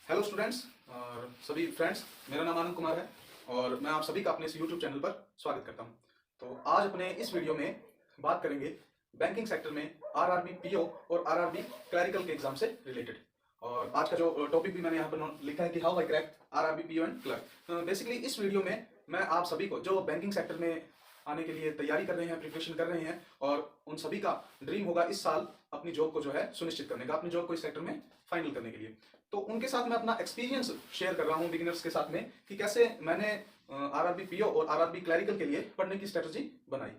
Hello students और सभी friends, मेरा नाम आनंद कुमार है और मैं आप सभी का अपने इस यूट्यूब चैनल पर स्वागत करता हूं। तो आज अपने इस वीडियो में बात करेंगे बैंकिंग सेक्टर में आरआरबी पीओ और आरआरबी क्लरिकल के एग्जाम से रिलेटेड। और आज का जो टॉपिक भी मैंने यहाँ पर लिखा है कि how I crack RRB PO and clerk. Basically इस वीडियो में मैं आप सभी को जो बैंकिंग सेक्टर में आने के लिए तैयारी कर रहे हैं, प्रिपरेशन कर रहे हैं और उन सभी का ड्रीम होगा इस साल अपनी जॉब को जो है सुनिश्चित करने का, अपनी जॉब को इस सेक्टर में फाइनल करने के लिए, तो उनके साथ मैं अपना एक्सपीरियंस शेयर कर रहा हूं बिगिनर्स के साथ में कि कैसे मैंने आरआरबी पीओ और आरआरबी क्लरिकल के लिए पढ़ने की स्ट्रेटजी बनाई।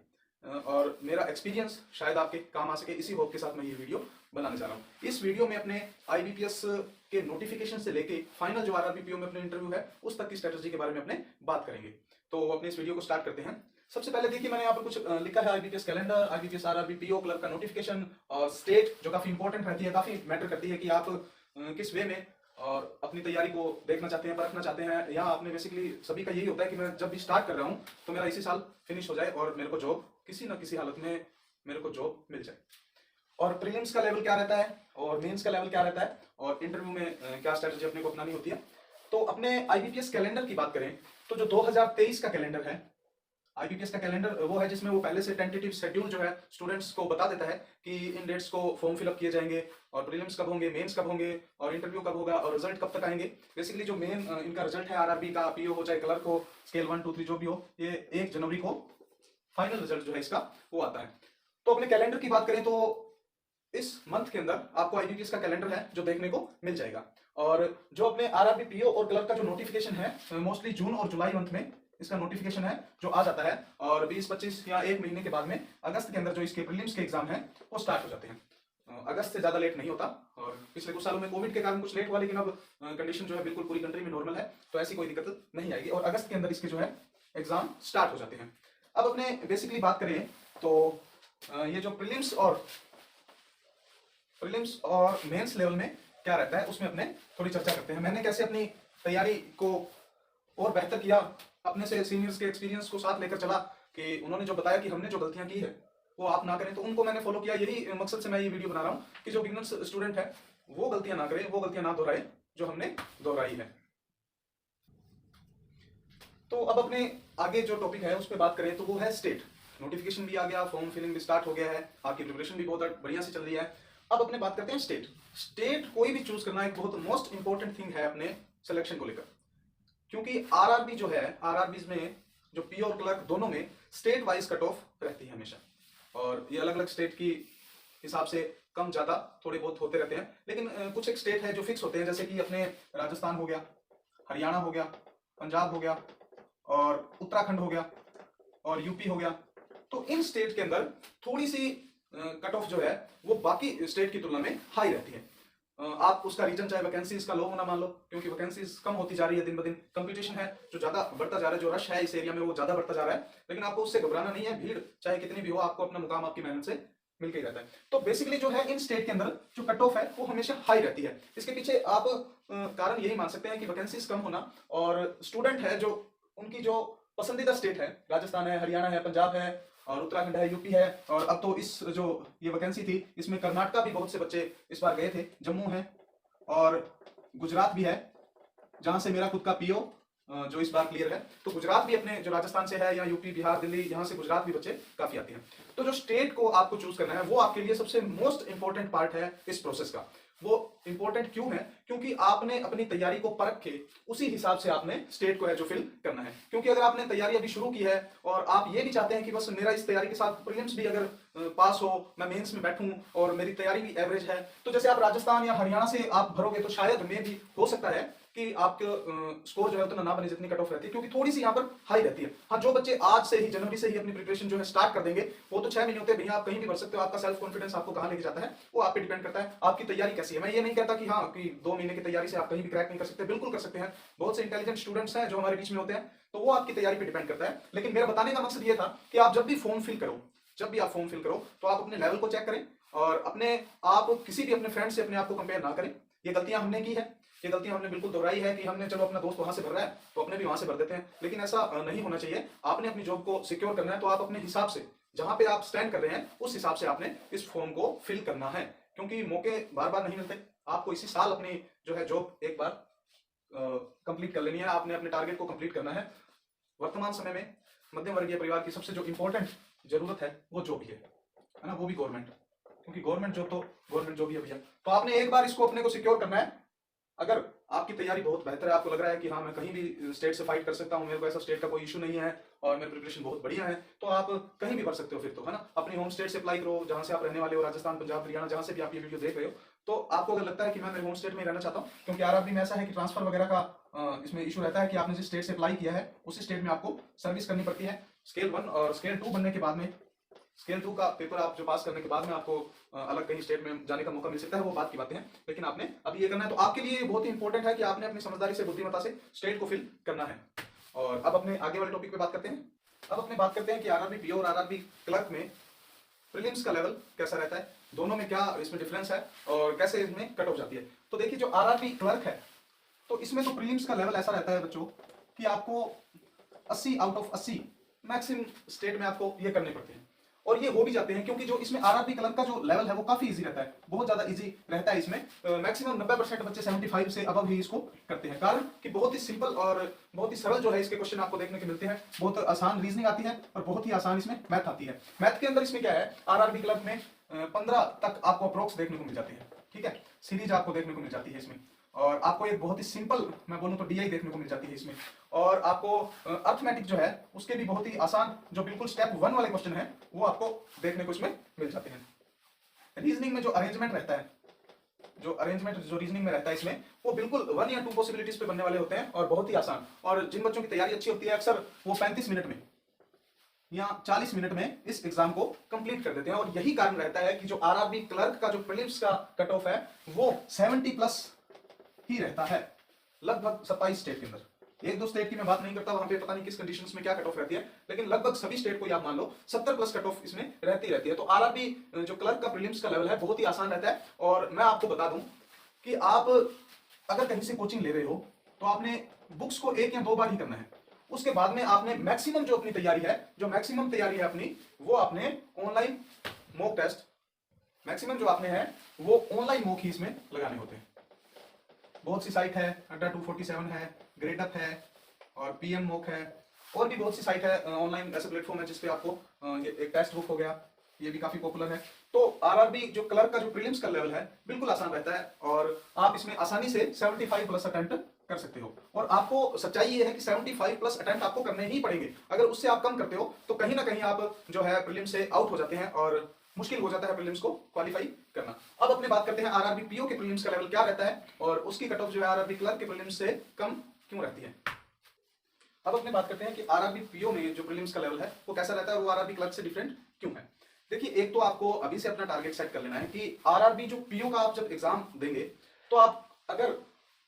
और मेरा एक्सपीरियंस शायद आपके काम आ सके, इसी होप के साथ मैं ये वीडियो बनाने जा रहा हूँ। इस वीडियो में अपने आईबीपीएस के नोटिफिकेशन से लेके फाइनल जो आरआरबी पीओ में अपने इंटरव्यू है उस तक की स्ट्रेटजी के बारे में अपने बात करेंगे। तो अपने इस वीडियो को स्टार्ट करते हैं। सबसे पहले देखिए, मैंने यहाँ पर कुछ लिखा है IBPS calendar, IBPS RRB PO clerk का नोटिफिकेशन और स्टेट जो काफी इंपॉर्टेंट रहती है, काफी मैटर करती है कि आप किस वे में और अपनी तैयारी को देखना चाहते हैं, परखना चाहते हैं। यहाँ आपने बेसिकली सभी का यही होता है कि मैं जब भी स्टार्ट कर रहा हूँ तो मेरा इसी साल फिनिश हो जाए और मेरे को जॉब किसी ना किसी हालत में मेरे को जॉब मिल जाए। और प्रीलिम्स का लेवल क्या रहता है और मेंस का लेवल क्या रहता है और इंटरव्यू में क्या स्ट्रेटजी अपने को अपनानी होती है। तो अपने आईबीपीएस कैलेंडर की बात करें तो जो 2023 का कैलेंडर है, आईबीपीएस का कैलेंडर वो है जिसमें वो पहले से टेंटेटिव शेड्यूल जो है स्टूडेंट्स को बता देता है कि इन डेट्स को फॉर्म फिलअप किए जाएंगे और प्रीलिम्स कब होंगे, मेंस कब होंगे और इंटरव्यू कब होगा और रिजल्ट कब तक आएंगे। बेसिकली जो मेन इनका रिजल्ट है आरआरबी का, पीओ हो चाहे क्लर्क हो, स्केल 1 2 3 जो भी हो, ये 1 जनवरी को फाइनल रिजल्ट जो है इसका वो आता है। तो अपने कैलेंडर की बात करें तो इस मंथ के अंदर आपको आईबीपीएस का कैलेंडर है जो देखने को मिल जाएगा। और जो अपने आरआरबी पीओ और क्लर्क का जो नोटिफिकेशन है मोस्टली जून और जुलाई मंथ में इसका नोटिफिकेशन है जो आ जाता है और 20-25 या एक महीने के बाद में अगस्त के अंदर जो इसके प्रीलिम्स के एग्जाम है वो स्टार्ट हो जाते हैं। अगस्त से ज्यादा लेट नहीं होता और पिछले कुछ सालों में कोविड के कारण कुछ लेट हुआ, लेकिन अब कंडीशन जो है बिल्कुल पूरी कंट्री में नॉर्मल है, तो ऐसी कोई दिक्कत नहीं आएगी और अगस्त के अंदर इसके जो है एग्जाम स्टार्ट हो जाते हैं। अब अपने बेसिकली बात करें तो ये जो प्रीलिम्स और मेंस लेवल में क्या रहता है उसमें अपने थोड़ी चर्चा करते हैं। मैंने कैसे अपनी तैयारी को और बेहतर किया, अपने से सीनियर्स के एक्सपीरियंस को साथ लेकर चला कि उन्होंने जो बताया कि हमने जो गलतियां की है वो आप ना करें, तो उनको मैंने फॉलो किया। यही मकसद से मैं ये वीडियो बना रहा हूं कि जो बिगिनर्स स्टूडेंट है वो गलतियां ना करें, वो गलतियां ना दोहराए जो हमने दोहराई है। तो अब अपने आगे जो टॉपिक है उस पर बात करें तो वो है स्टेट। नोटिफिकेशन भी आ गया, फॉर्म फिलिंग भी स्टार्ट हो गया है, आपकी प्रिपरेशन भी बहुत बढ़िया से चल रही है। अब अपने बात करते हैं स्टेट कोई भी चूज करना एक बहुत मोस्ट इंपॉर्टेंट थिंग है अपने सिलेक्शन को लेकर, क्योंकि आरआरबी जो है, आरआरबी में जो पी और क्लर्क दोनों में स्टेट वाइज कट ऑफ रहती है हमेशा, और ये अलग अलग स्टेट की हिसाब से कम ज्यादा थोड़े बहुत होते रहते हैं, लेकिन कुछ एक स्टेट है जो फिक्स होते हैं, जैसे कि अपने राजस्थान हो गया, हरियाणा हो गया, पंजाब हो गया और उत्तराखंड हो गया और यूपी हो गया। तो इन स्टेट के अंदर थोड़ी सी कट ऑफ जो है वो बाकी स्टेट की तुलना में हाई रहती है। आप उसका रीजन चाहे वैकेंसीज का लो होना मान लो, क्योंकि वैकेंसीज कम होती जा रही है दिन ब दिन, कंपटीशन है जो ज्यादा बढ़ता जा रहा है, जो रश है इस एरिया में वो ज्यादा बढ़ता जा रहा है, लेकिन आपको उससे घबराना नहीं है। भीड़ चाहे कितनी भी हो, आपको अपना मुकाम आपकी मेहनत से मिल के ही रहता है। तो बेसिकली जो है इन स्टेट के अंदर जो कट ऑफ है वो हमेशा हाई रहती है। इसके पीछे आप कारण यही मान सकते हैं कि वैकेंसीज कम होना और स्टूडेंट है जो उनकी जो पसंदीदा स्टेट है, राजस्थान है, हरियाणा है, पंजाब है और उत्तराखंड है, यूपी है, और अब तो इस जो ये वैकेंसी थी इसमें कर्नाटका भी बहुत से बच्चे इस बार गए थे, जम्मू है और गुजरात भी है जहां से मेरा खुद का पीओ जो इस बार क्लियर है। तो गुजरात भी अपने जो राजस्थान से है या यूपी, बिहार, दिल्ली, यहाँ से गुजरात भी बच्चे काफी आते हैं। तो जो स्टेट को आपको चूज करना है वो आपके लिए सबसे मोस्ट इंपॉर्टेंट पार्ट है इस प्रोसेस का। वो इंपॉर्टेंट क्यों है? क्योंकि आपने अपनी तैयारी को परख के उसी हिसाब से आपने स्टेट को है जो फिल करना है। क्योंकि अगर आपने तैयारी अभी शुरू की है और आप ये भी चाहते हैं कि बस मेरा इस तैयारी के साथ प्रीलिम्स भी अगर पास हो, मैं मेंस में बैठूं और मेरी तैयारी भी एवरेज है, तो जैसे आप राजस्थान या हरियाणा से आप भरोगे तो शायद में भी हो सकता है कि आपके स्कोर जो है उतना ना बने जितनी कट ऑफ रहती है, क्योंकि थोड़ी सी यहाँ पर हाई रहती है। हाँ, जो बच्चे आज से ही, जनवरी से ही अपनी प्रिपरेशन जो है स्टार्ट कर देंगे वो तो 6 महीने होते हैं भैया, आप कहीं भी भर सकते हो। आपका सेल्फ कॉन्फिडेंस आपको कहाँ लेके जाता है वो आप पे डिपेंड करता है, आपकी तैयारी कैसी है। मैं ये नहीं कहता कि हाँ कि 2 महीने की तैयारी से आप कहीं भी क्रैक नहीं कर सकते, बिल्कुल कर सकते हैं। बहुत से इंटेलिजेंट स्टूडेंट्स हैं जो हमारे बीच में होते हैं, तो वो आपकी तैयारी पे डिपेंड करता है। लेकिन मेरा बताने का मकसद ये था कि आप जब भी फॉर्म फिल करो तो आप अपने लेवल को चेक करें और अपने आप किसी भी अपने फ्रेंड से अपने आप को कंपेयर ना करें। ये गलतियां हमने की है, ये गलतियां हमने बिल्कुल दोहराई है कि हमने चलो अपना दोस्त वहां से भर रहा है तो अपने भी वहां से भर देते हैं, लेकिन ऐसा नहीं होना चाहिए। आपने अपनी जॉब को सिक्योर करना है तो आप अपने हिसाब से, जहां पे आप स्टैंड कर रहे हैं उस हिसाब से आपने इस फॉर्म को फिल करना है, क्योंकि मौके बार बार नहीं मिलते। आपको इसी साल अपनी जो है जॉब एक बार कंप्लीट कर लेनी है, आपने अपने टारगेट को कंप्लीट करना है। वर्तमान समय में मध्यम वर्गीय परिवार की सबसे जो इंपॉर्टेंट जरूरत है वो जॉब ही है ना, वो भी गवर्नमेंट, क्योंकि गवर्नमेंट जॉब तो गवर्नमेंट जॉब ही है भैया। तो आपने एक बार इसको अपने को सिक्योर करना है। अगर आपकी तैयारी बहुत बेहतर है, आपको लग रहा है कि हाँ मैं कहीं भी स्टेट से फाइट कर सकता हूँ, मेरे को ऐसा स्टेट का कोई इशू नहीं है और मेरी प्रिपरेशन बहुत बढ़िया है, तो आप कहीं भी भर सकते हो फिर तो, है ना। अपनी होम स्टेट से अप्लाई करो, जहां से आप रहने वाले हो, राजस्थान, पंजाब, हरियाणा, जहां से भी आप ये वीडियो देख रहे हो। तो आपको अगर लगता है कि मैं मेरे होम स्टेट में रहना चाहता हूँ, क्योंकि आरआरबी में ऐसा है कि ट्रांसफर वगैरह का इसमें इशू रहता है कि आपने जिस स्टेट से अप्लाई किया है उसी स्टेट में आपको सर्विस करनी पड़ती है। स्केल 1 और स्केल 2 बनने के बाद में, स्केल 2 का पेपर आप जो पास करने के बाद में आपको अलग कहीं स्टेट में जाने का मौका मिल सकता है, वो बात की बातें हैं, लेकिन आपने अभी ये करना है। तो आपके लिए बहुत ही इंपॉर्टेंट है कि आपने अपनी समझदारी से, बुद्धिमत्ता से स्टेट को फिल करना है। और अब अपने आगे वाले टॉपिक पे बात करते हैं। अब अपने बात करते हैं कि आरआरबी पीओ और आरआरबी क्लर्क में प्रीलिम्स का लेवल कैसा रहता है, दोनों में क्या इसमें डिफरेंस है और कैसे इसमें कट ऑफ जाती है। तो देखिए, जो आरआरबी क्लर्क है तो इसमें तो प्रीलिम्स का लेवल ऐसा रहता है बच्चों कि आपको 80 आउट ऑफ 80 मैक्सिमम स्टेट में आपको ये करने पड़ते हैं, और ये हो भी जाते हैं, क्योंकि जो इसमें आरआरबी क्लर्क का जो लेवल है वो काफी इजी रहता है, बहुत ज्यादा इजी रहता है। इसमें मैक्सिमम 90% बच्चे 75 से अबव ही इसको करते हैं, कारण कि बहुत ही सिंपल और बहुत ही सरल जो है इसके क्वेश्चन आपको देखने को मिलते हैं, बहुत आसान रीजनिंग आती है और बहुत ही आसान इसमें मैथ आती है। मैथ के अंदर इसमें क्या है, आरआरबी क्लर्क में 15 तक आपको अप्रोक्स देखने को मिल जाती है, ठीक है, सीरीज आपको देखने को मिल जाती है इसमें, और आपको एक बहुत ही सिंपल मैं बोलूं तो डीआई देखने को मिल जाती है इसमें, और आपको अर्थमेटिक जो है उसके भी बहुत ही आसान जो बिल्कुल स्टेप 1 वाले क्वेश्चन है वो आपको देखने को इसमें मिल जाते हैं। रीजनिंग में जो अरेंजमेंट रहता है, जो रीजनिंग में रहता है इसमें, वो बिल्कुल 1 या 2 पॉसिबिलिटीज पे बनने वाले होते हैं और बहुत ही आसान, और जिन बच्चों की तैयारी अच्छी होती है अक्सर वो 35 मिनट में या 40 मिनट में इस एग्जाम को कंप्लीट कर देते हैं। और यही कारण रहता है कि जो आरआरबी क्लर्क का जो प्रीलिम्स का कट ऑफ है वो 70 प्लस ही रहता है, लगभग 27 स्टेट के अंदर। एक दो स्टेट की मैं बात नहीं करता, वहां पे पता नहीं किस कंडीशंस में क्या कट ऑफ रहती है, लेकिन लगभग सभी स्टेट को आप मान लो 70 प्लस कट ऑफ इसमें रहती है। तो आरआरबी जो क्लर्क का प्रीलिम्स का लेवल है बहुत ही आसान रहता है। और मैं आपको बता दूं कि आप अगर कहीं से कोचिंग ले रहे हो तो आपने बुक्स को 1 या 2 बार ही करना है, उसके बाद में आपने मैक्सिमम जो अपनी तैयारी है, जो मैक्सिमम तैयारी है अपनी, वो आपने ऑनलाइन मॉक टेस्ट, मैक्सिमम जो आपने है वो ऑनलाइन मॉक ही इसमें लगाने होते हैं। बहुत सी साइट है, अड्डा 247 है, ग्रेडअप है और पीएम मॉक है, और भी बहुत सी साइट है ऑनलाइन, ऐसे प्लेटफॉर्म है जिसपे आपको एक टेस्ट बुक हो गया, ये भी काफी पॉपुलर है। तो आरआरबी जो क्लर्क का जो प्रीलिम्स का लेवल है बिल्कुल आसान रहता है, और आप इसमें आसानी से 75 प्लस अटेम्प्ट कर सकते हो। और आपको सच्चाई ये है कि 75 प्लस अटेम्प्ट आपको करने ही पड़ेंगे, अगर उससे आप कम करते हो तो कहीं ना कहीं आप जो है प्रीलिम्स से आउट हो जाते हैं और मुश्किल हो जाता है प्रीलिम्स को क्वालिफाई करना। अब अपने बात करते हैं आरआरबी पीओ के प्रीलिम्स का लेवल क्या रहता है और उसकी कट ऑफ जो है आरआरबी क्लर्क के प्रीलिम्स से कम क्यों रहती है। अब अपने बात करते हैं कि आरआरबी पीओ में जो प्रीलिम्स का लेवल है वो कैसा रहता है और वो आरआरबी क्लर्क से डिफरेंट क्यों है। देखिए, एक तो आपको अभी से अपना टारगेट सेट कर लेना है कि आरआरबी जो पीओ का आप जब एग्जाम देंगे तो आप अगर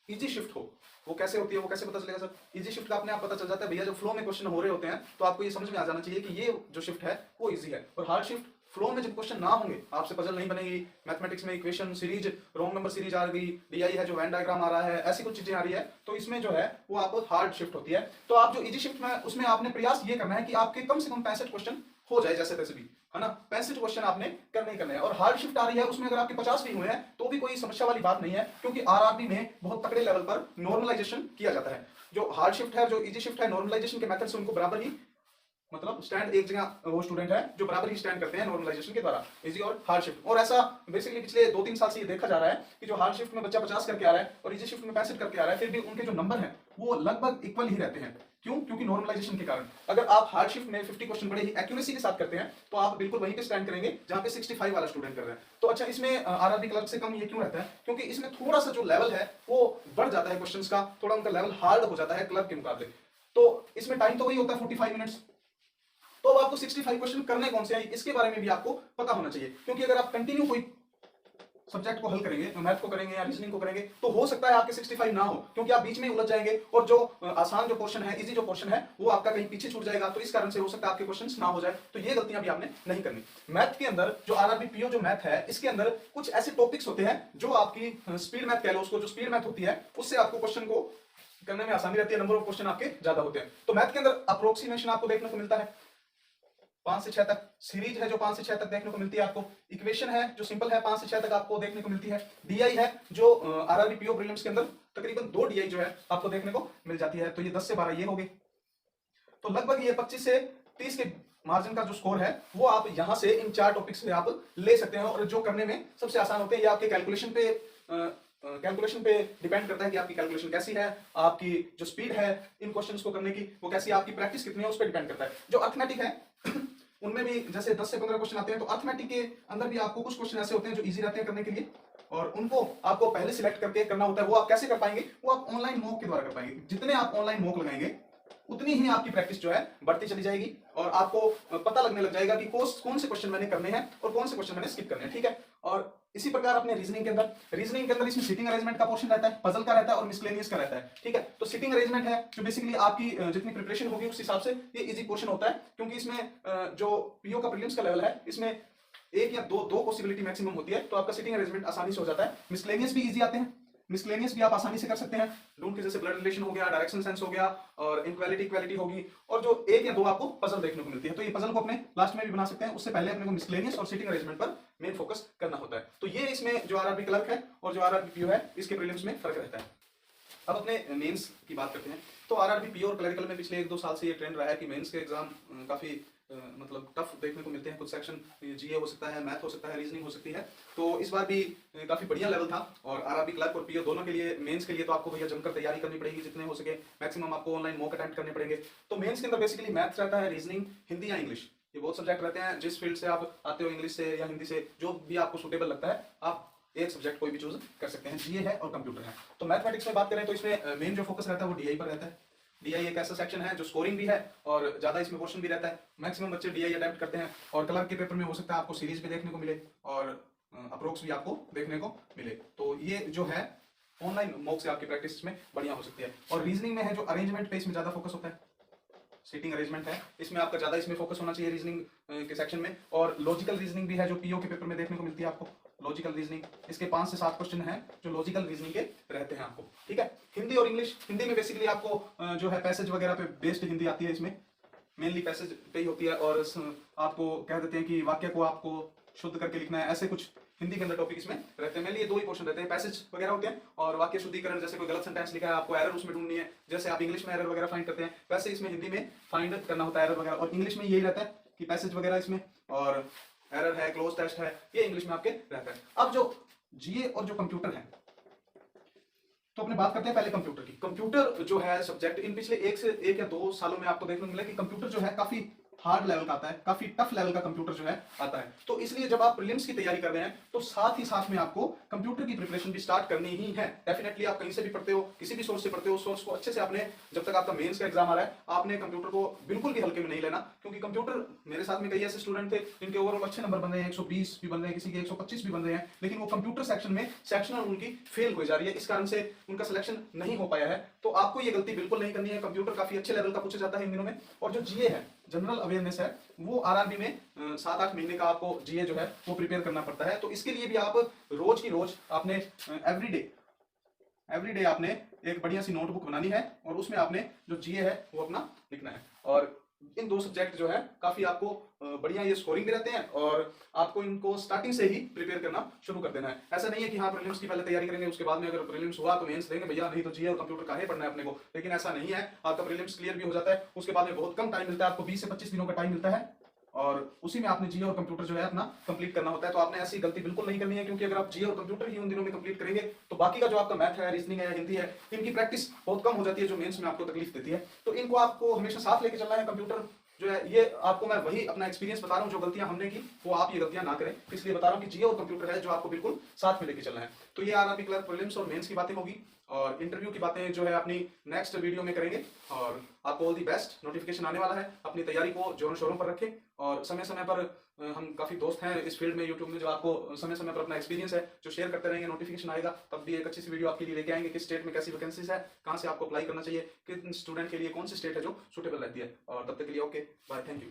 इजी शिफ्ट हो, वो कैसे होती है, वो कैसे पता चलेगा सर? इजी शिफ्ट का अपने आप पता चल जाता है भैया, जब फ्लो में क्वेश्चन हो रहे होते हैं तो आपको ये समझ में आ जाना चाहिए कि ये जो शिफ्ट है वो इजी है। और हार्ड शिफ्ट फ्लो में जब क्वेश्चन ना होंगे, आपसे पजल नहीं बनेगी, मैथमेटिक्स में equation series, wrong number series आ रही, डीआई है जो वैन डायग्राम आ रहा है, ऐसी कुछ चीजें आ रही है, तो इसमें जो है वो आपको हार्ड शिफ्ट होती है। तो आप जो इजी शिफ्ट में उसमें आपने प्रयास ये करना है कि आपके कम से कम 65 क्वेश्चन हो जाए जैसे तैसे भी, है ना, 65 क्वेश्चन आपने करने ही करने हैं। और हार्ड शिफ्ट आ रही है उसमें अगर आपके 50 भी हुए हैं तो भी कोई समस्या वाली बात नहीं है, क्योंकि आरआरबी में बहुत तगड़े लेवल पर नॉर्मलाइजेशन किया जाता है। जो हार्ड शिफ्ट है, जो इजी शिफ्ट है, नॉर्मलाइजेशन के मेथड से उनको बराबर ही, मतलब स्टैंड एक जगह वो स्टूडेंट है जो बराबर ही स्टैंड करते हैं नॉर्मलाइजेशन के द्वारा, इजी और हार्ड शिफ्ट। और ऐसा बेसिकली पिछले 2-3 साल से ये देखा जा रहा है कि जो हार्ड शिफ्ट में बच्चा 50 करके आ रहा है और इजी शिफ्ट में 65 करके आ रहा है, फिर भी उनके जो नंबर हैं वो लगभग इक्वल ही रहते हैं। क्यों? क्योंकि नॉर्मलाइजेशन के कारण। अगर आप हार्ड शिफ्ट में 50 क्वेश्चन बड़े ही एक्यूरेसी के साथ करते हैं तो आप बिल्कुल वहीं पे स्टैंड करेंगे जहां पे 65 वाला स्टूडेंट कर रहे हैं। तो अच्छा, इसमें आरआरबी क्लर्क से कम ये क्यों रहता है? क्योंकि इसमें थोड़ा सा जो लेवल है वो बढ़ जाता है क्वेश्चंस का, थोड़ा उनका लेवल हार्ड हो जाता है क्लर्क के मुकाबले। तो इसमें टाइम तो वही होता है 45 मिनट्स, तो अब आपको 65 क्वेश्चन करने कौन से हैं इसके बारे में भी आपको पता होना चाहिए। क्योंकि अगर आप कंटिन्यू कोई सब्जेक्ट को हल करेंगे, मैथ को करेंगे या रीजनिंग को करेंगे, तो हो सकता है आपके 65 ना हो, क्योंकि आप बीच में उलझ जाएंगे और जो आसान जो क्वेश्चन है, इजी जो क्वेश्चन है, वो आपका कहीं पीछे छूट जाएगा। तो इस कारण से हो सकता है आपके क्वेश्चंस ना हो जाए। तो ये गलतियां भी आपने नहीं करनी। मैथ के अंदर जो आरआरबी पीओ जो मैथ है, इसके अंदर कुछ ऐसे टॉपिक्स होते हैं जो आपकी स्पीड मैथ कह लो उसको, जो स्पीड मैथ होती है उससे आपको क्वेश्चन को करने में आसानी रहती है, नंबर ऑफ क्वेश्चन आपके ज्यादा होते हैं। तो मैथ के अंदर अप्रोक्सीमेशन आपको देखने को मिलता है 5 से 6 तक, सीरीज है जो 5 से 6 तक देखने को मिलती है आपको, इक्वेशन है जो सिंपल है 5 से 6 तक आपको देखने को मिलती है, डीआई है जो आरआरबी पीओ प्रीलिम्स के अंदर तकरीबन 2 DI जो है आपको देखने को मिल जाती है। तो ये 10 से 12 ये हो गए, तो लगभग ये 25 से 30 के मार्जिन का जो स्कोर है वो आप यहां से इन 4 टॉपिक्स से आप ले सकते हैं, और जो करने में सबसे आसान होते हैं। ये आपके कैलकुलेशन पे डिपेंड करता है कि आपकी कैलकुलेशन कैसी है, आपकी जो स्पीड है इन क्वेश्चंस को करने की वो कैसी है, आपकी प्रैक्टिस कितनी है उस पर डिपेंड करता है। जो अर्थमेटिक है उनमें भी जैसे 10 से 15 क्वेश्चन आते हैं, तो अर्थमेटिक के अंदर भी आपको कुछ क्वेश्चन ऐसे होते हैं जो इजी रहते हैं करने के लिए, और उनको आपको पहले सिलेक्ट करके करना होता है। वो आप कैसे कर पाएंगे, वो आप ऑनलाइन मॉक के द्वारा कर पाएंगे। जितने आप ऑनलाइन मॉक लगाएंगे उतनी ही आपकी प्रैक्टिस जो है बढ़ती चली जाएगी, और आपको पता लगने लग जाएगा कि कौन से क्वेश्चन मैंने करने हैं और कौन से क्वेश्चन मैंने स्किप करने हैं। ठीक है, और इसी प्रकार अपने रीजनिंग के अंदर इसमें सिटिंग अरेंजमेंट का पोर्शन रहता है, पजल का रहता है और मिसलेनियस का रहता है। ठीक है, तो सिटिंग अरेंजमेंट है जो बेसिकली आपकी जितनी प्रिपरेशन होगी उस हिसाब से ये इजी पोर्शन होता है, क्योंकि इसमें जो पीओ का प्रीलिम्स का लेवल है इसमें एक या दो पॉसिबिलिटी मैक्सिमम होती है, तो आपका सिटिंग अरेंजमेंट आसानी से हो जाता है। मिसलेनियस भी इजी आते हैं, मिसलेनियस भी आप आसानी से कर सकते हैं। ढूंढ के जैसे ब्लड रिलेशन हो गया, डायरेक्शन सेंस हो गया, और इनक्वालिटी इक्वालिटी होगी, और जो एक या दो आपको पजल देखने को मिलती है, तो ये पजल को अपने लास्ट में भी बना सकते हैं। उससे पहले अपने को मिसलेनियस और सिटिंग अरेंजमेंट पर मेन फोकस करना होता है। तो ये इसमें जो आरआरबी क्लर्क है और जो आरआरबी पीओ है इसके प्रीलिम्स में फर्क रहता है। अब अपने मेंस की बात करते हैं, तो आरआरबी पीओ और क्लरिकल में पिछले 1-2 साल से ये ट्रेंड रहा है कि मेंस के एग्जाम काफी मतलब टफ देखने को मिलते हैं। कुछ सेक्शन जीए हो सकता है, मैथ हो सकता है, रीजनिंग हो सकती है। तो इस बार भी काफी बढ़िया लेवल था, और आरआरबी क्लर्क और पीओ दोनों के लिए मेंस के लिए तो आपको भैया जमकर तैयारी करनी पड़ेगी, जितने हो सके मैक्सिमम आपको ऑनलाइन मॉक अटेम्प्ट करने पड़ेंगे। तो मेंस के अंदर बेसिकली मैथ्स रहता है, रीजनिंग, हिंदी या इंग्लिश, ये बहुत सब्जेक्ट रहते हैं। जिस फील्ड से आप आते हो, इंग्लिश से या हिंदी से, जो भी आपको सुटेबल लगता है आप एक सब्जेक्ट कोई भी चूज कर सकते हैं। जीए है और कंप्यूटर है। तो मैथमेटिक्स में बात करें तो इसमें मेन जो फोकस रहता है वो डीआई पर रहता है। डीआई एक ऐसा सेक्शन है जो स्कोरिंग भी है और ज्यादा इसमें क्वेश्चन भी रहता है। मैक्सिमम बच्चे डीआई अटेम्प्ट करते हैं, और क्लर्क के पेपर में हो सकता है आपको सीरीज भी देखने को मिले और अप्रोक्स भी आपको देखने को मिले। तो ये जो है ऑनलाइन मॉक से आपकी प्रैक्टिस में बढ़िया हो सकती है। और रीजनिंग में है जो अरेंजमेंट पे इसमें ज्यादा फोकस होता है, सीटिंग अरेंजमेंट है इसमें आपका ज्यादा इसमें फोकस होना चाहिए रीजनिंग के सेक्शन में। और लॉजिकल रीजनिंग भी है जो पीओ के पेपर में देखने को मिलती है आपको। लॉजिकल रीजनिंग, इसके 5 से 7 क्वेश्चन हैं जो लॉजिकल रीजनिंग के रहते हैं आपको। ठीक है, हिंदी और इंग्लिश, हिंदी में बेसिकली आपको जो है पैसेज वगैरह पे बेस्ड हिंदी आती है, इसमें मेनली पैसेज पे ही होती है, और आपको कह देते हैं कि वाक्य को आपको शुद्ध करके लिखना है, ऐसे कुछ हिंदी के अंदर टॉपिक इसमें रहते हैं। मेनली ये 2 ही पोर्शन रहते हैं, पैसेज वगैरह होते हैं और वाक्य शुद्धिकरण। जैसे कोई गलत सेंटेंस लिखा है, आपको एरर उसमें ढूंढनी है, जैसे आप इंग्लिश में एरर वगैरह फाइंड करते हैं वैसे इसमें हिंदी में फाइंड करना होता है एरर वगैरह। और इंग्लिश में यही रहता है कि पैसेज वगैरह इसमें, और एरर है, क्लोज टेस्ट है, ये इंग्लिश में आपके रहता है। अब जो जीए और जो कंप्यूटर है, तो अपने बात करते हैं पहले कंप्यूटर की। कंप्यूटर जो है सब्जेक्ट, इन पिछले 1 या 2 सालों में आपको देखने को मिला कि कंप्यूटर जो है काफी हार्ड लेवल का आता है, काफी टफ लेवल का कंप्यूटर जो है आता है। तो इसलिए जब आप प्रीलिम्स की तैयारी कर रहे हैं तो साथ ही साथ में आपको कंप्यूटर की प्रिपरेशन भी स्टार्ट करनी ही है। डेफिनेटली आप कहीं से भी पढ़ते हो, किसी भी सोर्स से पढ़ते हो, सोर्स को अच्छे से आपने, जब तक आपका मेंस का एग्जाम आ रहा है, आपने कंप्यूटर को बिल्कुल भी हल्के में नहीं लेना। क्योंकि कंप्यूटर, मेरे साथ में कई ऐसे स्टूडेंट थे जिनके ओवरऑल अच्छे नंबर बन रहे हैं, 120 भी बन रहे हैं, किसी के 125 भी बन रहे हैं, लेकिन वो कंप्यूटर सेक्शन में सेक्शनल उनकी फेल हो जा रही है, इस कारण से उनका सिलेक्शन नहीं हो पाया है। तो आपको ये गलती बिल्कुल नहीं करनी है। कंप्यूटर काफी अच्छे लेवल का पूछा जाता है इन दिनों में। और जो जीए है, जनरल अवेयरनेस है, वो आरआरबी में 7-8 महीने का आपको जीए जो है वो प्रिपेयर करना पड़ता है। तो इसके लिए भी आप रोज की रोज आपने एवरीडे आपने एक बढ़िया सी नोटबुक बनानी है, और उसमें आपने जो जीए है वो अपना लिखना है। और इन 2 सब्जेक्ट जो है काफी आपको बढ़िया ये स्कोरिंग भी रहते हैं, और आपको इनको स्टार्टिंग से ही प्रिपेयर करना शुरू कर देना है। ऐसा नहीं है कि हाँ प्रीलिम्स की पहले तैयारी करेंगे, उसके बाद में अगर प्रीलिम्स हुआ तो मेंस देंगे भैया, नहीं तो जीए और कंप्यूटर काहे पढ़ना है अपने को। लेकिन ऐसा नहीं है, आपका प्रीलिम्स क्लियर भी हो जाता है, उसके बाद में बहुत कम टाइम मिलता है आपको, 20 से 25 दिनों का टाइम मिलता है, और उसी में आपने जीए और कंप्यूटर जो है अपना कंप्लीट करना होता है। तो आपने ऐसी गलती बिल्कुल नहीं करनी है, क्योंकि अगर आप जीए और कंप्यूटर ही उन दिनों में कंप्लीट करेंगे तो बाकी का जो आपका मैथ है, रीजनिंग है, हिंदी है, इनकी प्रैक्टिस बहुत कम हो जाती है, जो मेंस में आपको तकलीफ देती है। तो इनको आपको हमेशा साथ लेके चलना है। कंप्यूटर जो है, ये आपको मैं वही अपना एक्सपीरियंस बता रहा हूँ, जो गलतियां हमने की वो आप ये गलतियां ना करें, इसलिए बता रहा हूँ कि जीए और कंप्यूटर है जो आपको बिल्कुल साथ में लेके चलना है। तो ये आरआरबी क्लर्क प्रीलिम्स और मेंस की बातें होगी, और इंटरव्यू की बातें जो है अपनी नेक्स्ट वीडियो में करेंगे। और आपको ऑल दी बेस्ट, नोटिफिकेशन आने वाला है, अपनी तैयारी को जोरों शोरों पर रखें। और समय समय पर हम काफी दोस्त हैं इस फील्ड में यूट्यूब में, जो आपको समय समय पर अपना एक्सपीरियंस है जो शेयर करते रहेंगे। नोटिफिकेशन आएगा तब भी एक अच्छी सी वीडियो आपके लिए लेके आएंगे, किस स्टेट में कैसी वैकेंसीज है, कहाँ से आपको अप्लाई करना चाहिए, किस स्टूडेंट के लिए कौन सी स्टेट है जो सुटेबल रहती है। और तब तक के लिए ओके बाय, थैंक यू।